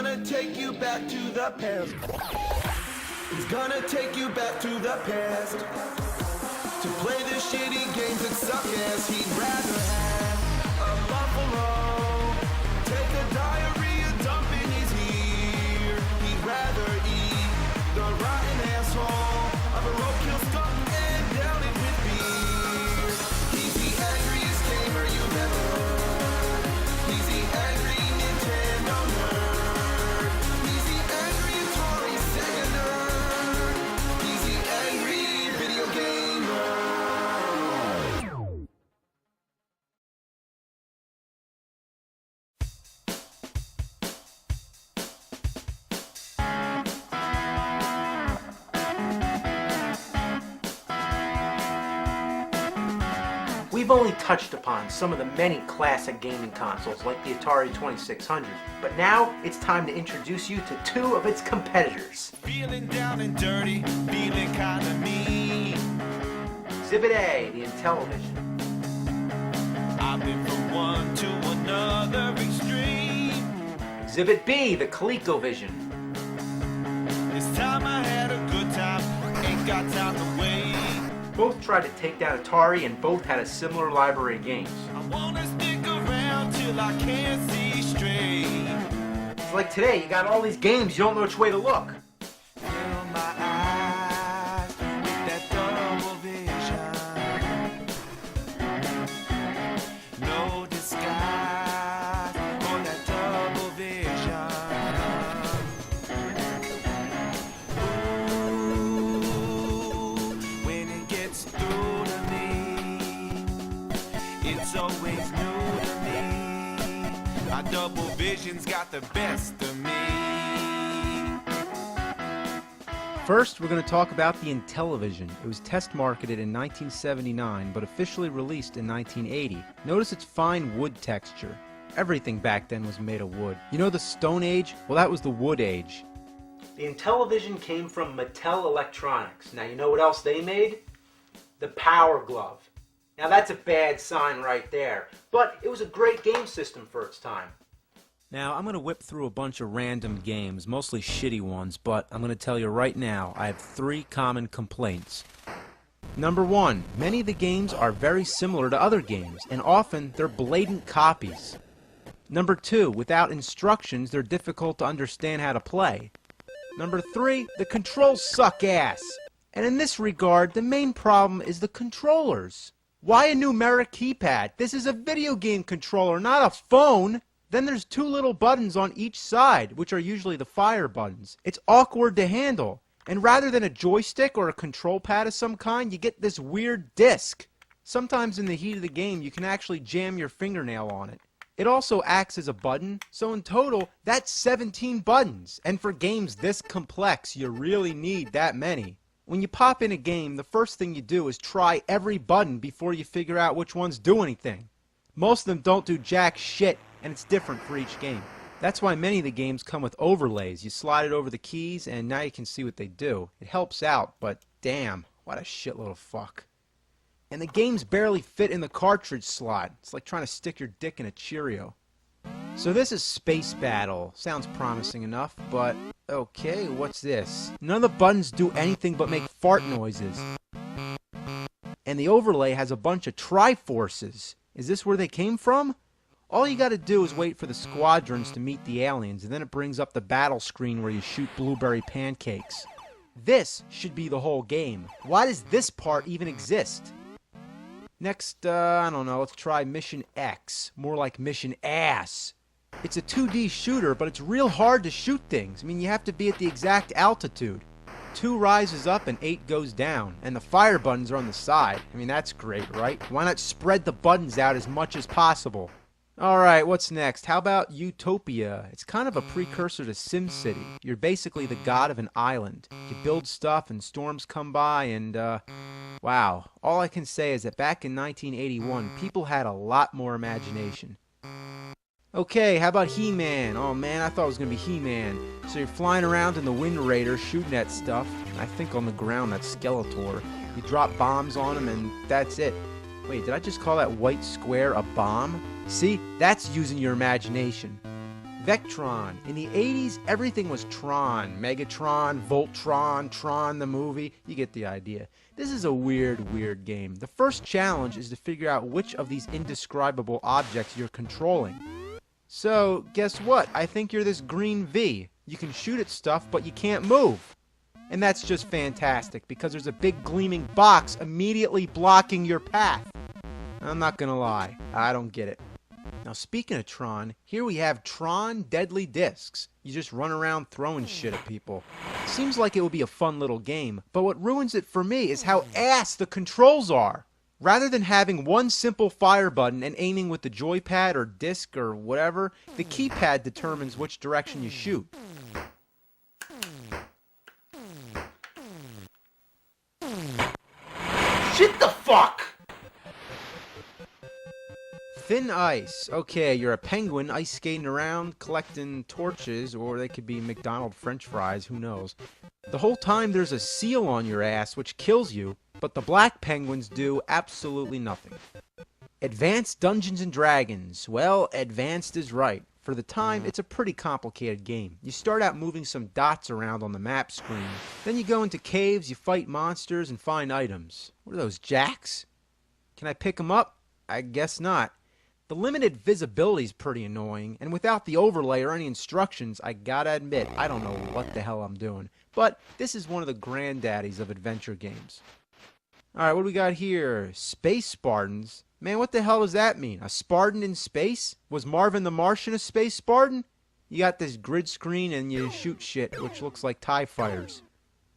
gonna take you back to the past. He's gonna take you back to the past to play the shitty games that suck ass. He'd rather have a buffalo take a diarrhea dump in his ear. He'd rather eat the rotten asshole of a roadkill skunk and down it with beer. He's the angriest gamer you've ever heard. He's the angry Nintendo nerd. He's the angry Atari Sega nerd. He's the angry video gamer. We've only touched upon some of the many classic gaming consoles like the Atari 2600, but now it's time to introduce you to two of its competitors. Feeling down and dirty, feeling kinda mean. Exhibit A, the Intellivision. I've been from one to another extreme. Exhibit B, the ColecoVision. This time I had a good time, ain't got time to wait. Both tried to take down Atari and both had a similar library of games. I wanna stick around till I can't see straight. It's like today, you got all these games, you don't know which way to look. Fill my eyes with that double vision. No disguise for that double vision. Ooh, when it gets through to me, it's always new to me. My double vision's got the best of me. First, we're going to talk about the Intellivision. It was test marketed in 1979, but officially released in 1980. Notice its fine wood texture. Everything back then was made of wood. You know the Stone Age? Well, that was the Wood Age. The Intellivision came from Mattel Electronics. Now you know what else they made? The Power Glove. Now that's a bad sign right there, but it was a great game system for its time. Now, I'm going to whip through a bunch of random games, mostly shitty ones, but I'm going to tell you right now, I have 3 common complaints. Number 1, many of the games are very similar to other games, and often they're blatant copies. Number 2, without instructions, they're difficult to understand how to play. Number 3, the controls suck ass. And in this regard, the main problem is the controllers. Why a numeric keypad? This is a video game controller, not a phone. Then there's 2 little buttons on each side, which are usually the fire buttons. It's awkward to handle. And rather than a joystick or a control pad of some kind, you get this weird disc. Sometimes in the heat of the game, you can actually jam your fingernail on it. It also acts as a button, so in total, that's 17 buttons. And for games this complex, you really need that many. When you pop in a game, the first thing you do is try every button before you figure out which ones do anything. Most of them don't do jack shit, and it's different for each game. That's why many of the games come with overlays. You slide it over the keys, and now you can see what they do. It helps out, but damn, what a shitload of fuck. And the games barely fit in the cartridge slot. It's like trying to stick your dick in a Cheerio. So this is Space Battle. Sounds promising enough, but okay, what's this? None of the buttons do anything but make fart noises. And the overlay has a bunch of Triforces. Is this where they came from? All you gotta do is wait for the squadrons to meet the aliens, and then it brings up the battle screen where you shoot blueberry pancakes. This should be the whole game. Why does this part even exist? Next, I don't know, let's try Mission X. More like Mission Ass. It's a 2D shooter, but it's real hard to shoot things. I mean, you have to be at the exact altitude. 2 rises up and 8 goes down, and the fire buttons are on the side. I mean, that's great, right? Why not spread the buttons out as much as possible? Alright, what's next? How about Utopia? It's kind of a precursor to SimCity. You're basically the god of an island. You build stuff and storms come by and, wow. All I can say is that back in 1981, people had a lot more imagination. Okay, how about He-Man? Oh man, I thought it was gonna be He-Man. So you're flying around in the Wind Raider shooting at stuff. I think on the ground that's Skeletor. You drop bombs on him and that's it. Wait, did I just call that white square a bomb? See, that's using your imagination. Vectron. In the 80s, everything was Tron. Megatron, Voltron, Tron the movie. You get the idea. This is a weird game. The first challenge is to figure out which of these indescribable objects you're controlling. So, guess what? I think you're this green V. You can shoot at stuff, but you can't move. And that's just fantastic, because there's a big gleaming box immediately blocking your path. I'm not gonna lie, I don't get it. Now speaking of Tron, here we have Tron Deadly Discs. You just run around throwing shit at people. Seems like it would be a fun little game, but what ruins it for me is how ass the controls are. Rather than having one simple fire button and aiming with the joypad or disc or whatever, the keypad determines which direction you shoot. Shit the fuck! Thin Ice. Okay, you're a penguin ice skating around collecting torches, or they could be McDonald's French fries, who knows. The whole time there's a seal on your ass which kills you, but the black penguins do absolutely nothing. Advanced Dungeons and Dragons. Well, advanced is right. For the time, it's a pretty complicated game. You start out moving some dots around on the map screen. Then you go into caves, you fight monsters, and find items. What are those, jacks? Can I pick them up? I guess not. The limited visibility is pretty annoying, and without the overlay or any instructions, I gotta admit, I don't know what the hell I'm doing. But this is one of the granddaddies of adventure games. Alright, what do we got here? Space Spartans? Man, what the hell does that mean? A Spartan in space? Was Marvin the Martian a space Spartan? You got this grid screen and you shoot shit, which looks like TIE fighters.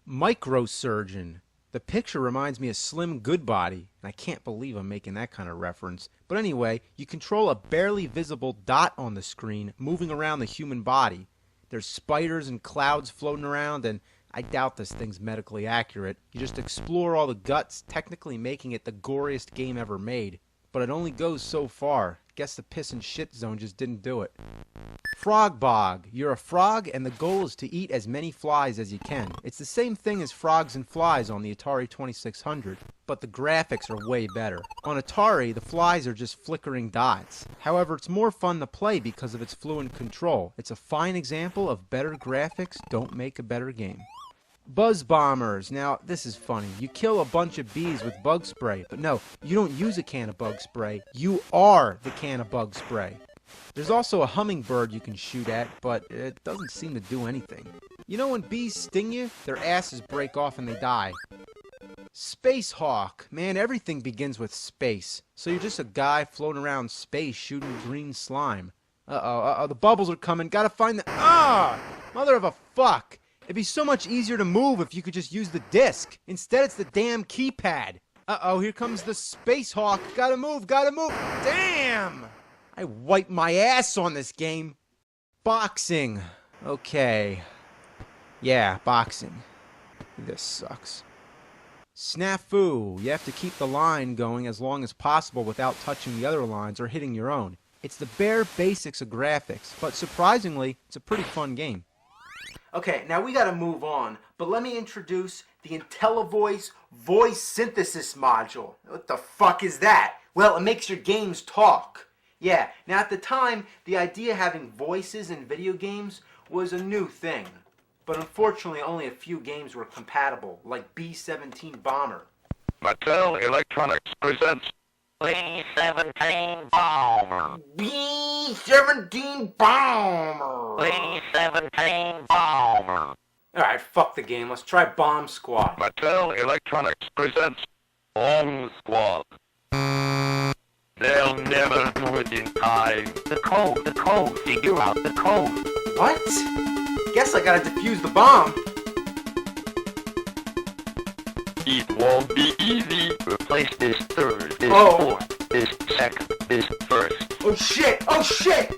Microsurgeon. The picture reminds me of Slim Goodbody, and I can't believe I'm making that kind of reference. But anyway, you control a barely visible dot on the screen moving around the human body. There's spiders and clouds floating around, and I doubt this thing's medically accurate. You just explore all the guts, technically making it the goriest game ever made. But it only goes so far. Guess the piss and shit zone just didn't do it. Frog Bog. You're a frog, and the goal is to eat as many flies as you can. It's the same thing as Frogs and Flies on the Atari 2600, but the graphics are way better. On Atari, the flies are just flickering dots. However, it's more fun to play because of its fluid control. It's a fine example of better graphics don't make a better game. Buzz Bombers. Now, this is funny. You kill a bunch of bees with bug spray, but no, you don't use a can of bug spray. You are the can of bug spray. There's also a hummingbird you can shoot at, but it doesn't seem to do anything. You know when bees sting you, their asses break off and they die. Space Hawk. Man, everything begins with space. So you're just a guy floating around space shooting green slime. Uh-oh, the bubbles are coming. Gotta find the... Mother of a fuck! It'd be so much easier to move if you could just use the disc. Instead, it's the damn keypad. Uh-oh, here comes the Space Hawk. Gotta move, gotta move. Damn! I wiped my ass on this game. Boxing. Okay. Yeah, boxing. This sucks. Snafu. You have to keep the line going as long as possible without touching the other lines or hitting your own. It's the bare basics of graphics, but surprisingly, it's a pretty fun game. Okay, now we gotta move on, but let me introduce the IntelliVoice voice synthesis module. What the fuck is that? Well, it makes your games talk. Yeah, now at the time, the idea of having voices in video games was a new thing. But unfortunately, only a few games were compatible, like B-17 Bomber. Mattel Electronics presents B-17 Bomber. B-17 Bomber! B-17 Bomber. Alright, fuck the game. Let's try Bomb Squad. Mattel Electronics presents Bomb Squad. They'll never do it in time. The code, figure out the code. What? Guess I gotta defuse the bomb. It won't be easy. Replace this third, this Oh. fourth, this second, this first. Oh shit! Oh shit!